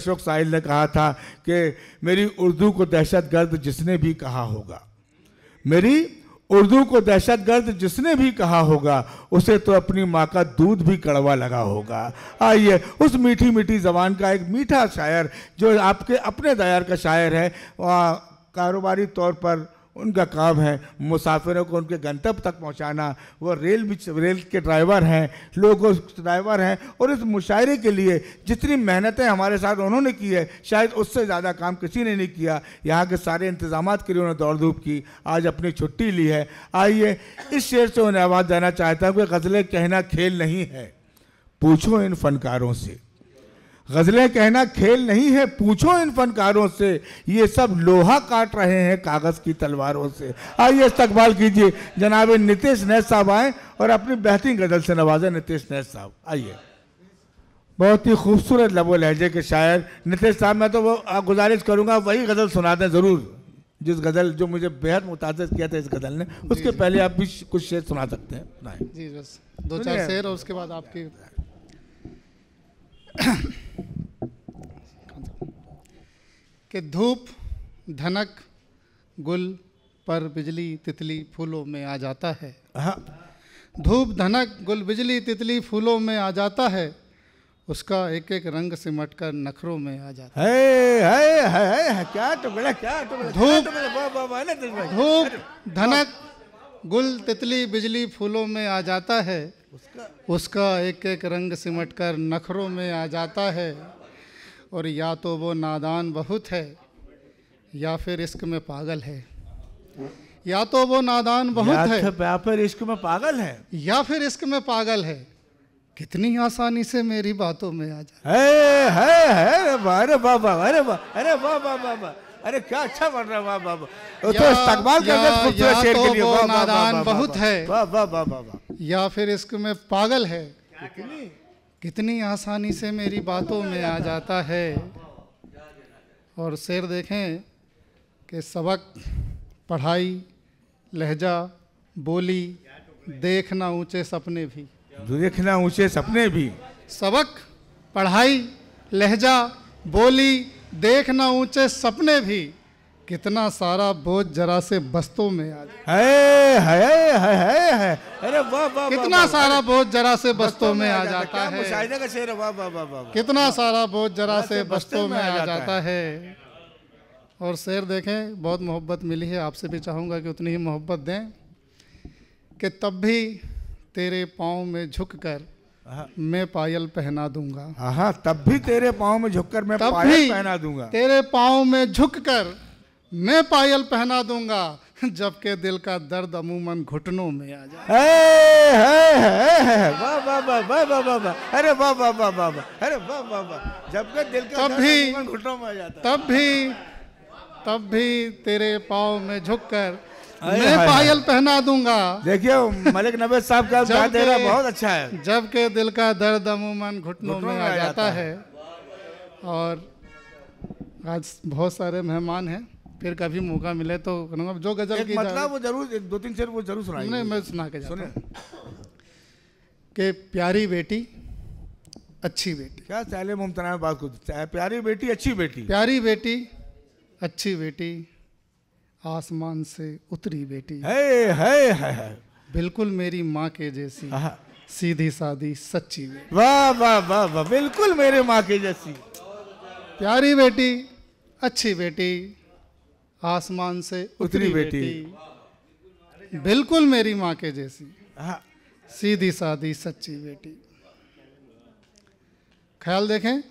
अशोक साहिल ने कहा था कि मेरी उर्दू को दहशतगर्द जिसने भी कहा होगा, मेरी उर्दू को दहशतगर्द जिसने भी कहा होगा, उसे तो अपनी माँ का दूध भी कड़वा लगा होगा। आइए उस मीठी मीठी ज़बान का एक मीठा शायर जो आपके अपने दायर का शायर है, कारोबारी तौर पर उनका काम है मुसाफिरों को उनके गंतव्य तक पहुंचाना। वो रेल के ड्राइवर हैं, लोगों ड्राइवर हैं, और इस मुशायरे के लिए जितनी मेहनतें हमारे साथ उन्होंने की है शायद उससे ज़्यादा काम किसी ने नहीं किया। यहाँ के सारे इंतजामात के लिए उन्होंने दौड़ धूप की, आज अपनी छुट्टी ली है। आइए इस शेर से उन्हें आवाज़ देना चाहता हूँ कि गज़लें कहना खेल नहीं है, पूछो इन फनकारों से। गज़लें कहना खेल नहीं है, पूछो इन फनकारों से, ये सब लोहा काट रहे हैं कागज़ की तलवारों से। आइए इस्तकबाल कीजिए जनाब नितेश नैस साहब आए और अपनी बेहतरीन गज़ल से नवाजें। नितेश नैस साहब आइए। बहुत ही खूबसूरत लबो लहजे के शायर नितेश साहब, मैं तो वो गुजारिश करूँगा वही गज़ल सुना दें ज़रूर, जिस गज़ल जो मुझे बेहद मुतासिर किया था इस गज़ल ने। उसके पहले आप भी कुछ शेर सुना सकते हैं। जी बस 2-4 शेर और उसके बाद आपकी। कि धूप धनक गुल पर बिजली तितली फूलों में आ जाता है। धूप धनक गुल बिजली तितली फूलों में आ जाता है, उसका एक एक रंग सिमट कर नखरों में आ जाता है। क्या टुकड़ा, क्या टुकड़ा। धूप धनक गुल तितली बिजली फूलों में आ जाता है, उसका एक एक रंग सिमट कर नखरों में आ जाता है। और या तो वो नादान बहुत है या फिर इश्क में पागल है, या तो वो नादान बहुत है या फिर इश्क में पागल है, या फिर इश्क में पागल है, कितनी आसानी से मेरी बातों में आ जाए। अरे बाबा, अरे वाह, अरे वाह बाबा, अरे क्या अच्छा बन रहा है, वाह बाबा। तो इस्तकबाल या तो वो नादान बहुत है, वाह वाह वाह वाह, या फिर इश्क में पागल है, कितनी आसानी से मेरी बातों में आ जाता है। और शेर देखें कि सबक पढ़ाई लहजा बोली देखना ऊंचे सपने भी, देखना ऊंचे सपने भी। सबक पढ़ाई लहजा बोली देखना ऊंचे सपने भी, कितना सारा बोझ जरा से बस्तों में आ जाए। अरे वाह वाह, कितना सारा बोझ जरा से बस्तों में आ जाता है। मुशाहिदे का शेर है, वाह वाह वाह वाह। कितना सारा बोझ जरा से बस्तों में आ जाता है। और शेर देखें, बहुत मोहब्बत मिली है, आपसे भी चाहूँगा कि उतनी ही मोहब्बत दें। कि तब भी तेरे पाँव में झुककर मैं पायल पहना दूंगा। हाँ, तब भी तेरे पाँव में झुककर मैं पायल पहना दूंगा। तेरे पाँव में झुककर मैं पायल पहना दूंगा, जबकि दिल का दर्द अमूमन घुटनों में आ जाए। वाह वाह वाह वाह वाह वाह वाह, अरे वाह वाह वाह वाह वाह, अरे वाह वाह वाह, जबकि दिल का दर्द अमूमन घुटनों में आ जाता है। तब भी तेरे पाँव में झुककर मैं पायल पहना दूंगा। देखिए मलिक नवेद साहब का गाना बहुत अच्छा है। जबकि दिल का दर्द अमूमन घुटनों में आ जाता है। और आज बहुत सारे मेहमान हैं, फिर कभी मौका मिले तो करूँगा जो गजल की मतलब वो जरूर 2-3 शेर वो जरूर सुनाएंगे। नहीं, मैं सुना के जाता हूँ कि प्यारी बेटी अच्छी बेटी। क्या चाले मुमतना में बात को, प्यारी बेटी अच्छी बेटी, प्यारी बेटी अच्छी बेटी आसमान से उतरी बेटी है बिल्कुल मेरी माँ के जैसी सीधी सादी सच्ची बेटी। वाह वाह वाह वाह, बिल्कुल मेरे माँ के जैसी। प्यारी बेटी अच्छी बेटी आसमान से उतरी बेटी, बिल्कुल मेरी माँ के जैसी सीधी सादी सच्ची बेटी। ख्याल देखें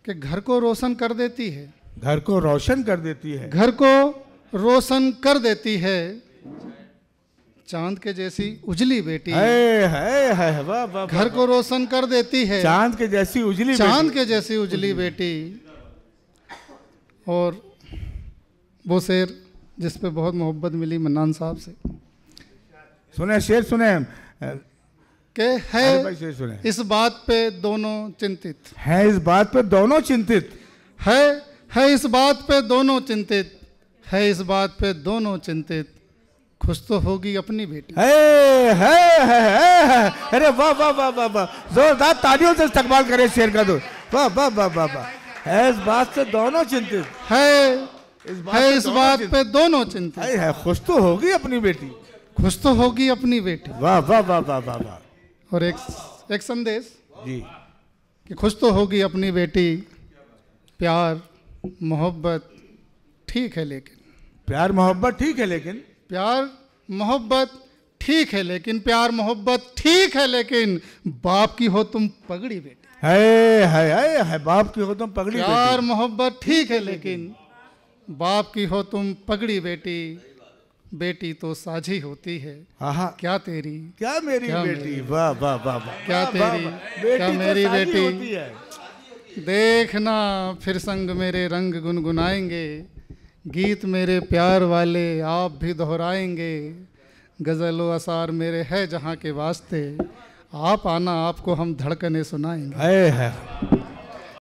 कि घर को रोशन कर देती है, घर को रोशन कर देती है, घर को रोशन कर देती है, चांद के जैसी उजली बेटी है वाह वाह, घर को रोशन कर देती है, चांद के जैसी उजली, चांद के जैसी उजली बेटी। और वो शेर जिस पे बहुत मोहब्बत मिली मन्नान साहब से, सुने शेर सुने के है इस बात पे दोनों चिंतित, है इस बात पे दोनों चिंतित, है इस बात पे दोनों चिंतित, है इस बात पे दोनों चिंतित, खुश तो होगी अपनी बेटी। है अरे वाह वाह वाह वाह वाह, जोरदार तालियों से इस्तकबाल करे शेर का। तो वाह वाह वाह वाह वाह। है इस बात से दोनों चिंतित, इस बात पे दोनों चिंतित। है खुश तो होगी अपनी बेटी, खुश तो होगी अपनी बेटी। वाह वाह वाह वाह वाह वाह। और एक संदेश जी कि खुश तो होगी अपनी बेटी, प्यार मोहब्बत ठीक है लेकिन, प्यार मोहब्बत ठीक है लेकिन, प्यार मोहब्बत ठीक है लेकिन, प्यार मोहब्बत ठीक है लेकिन, बाप की हो तुम पगड़ी बेटी। है बाप की हो तुम पगड़ी बेटी। प्यार मोहब्बत ठीक है लेकिन, बाप की हो तुम पगड़ी बेटी, बेटी तो साझी होती है। हाँ क्या तेरी क्या मेरी बेटी, वाह वाह वाह वाह। क्या तेरी क्या मेरी बेटी, देखना फिर संग मेरे रंग गुनगुनाएंगे, गीत मेरे प्यार वाले आप भी दोहराएंगे, गज़ल असार मेरे है जहाँ के वास्ते, आप आना आपको हम धड़कने सुनाएंगे। है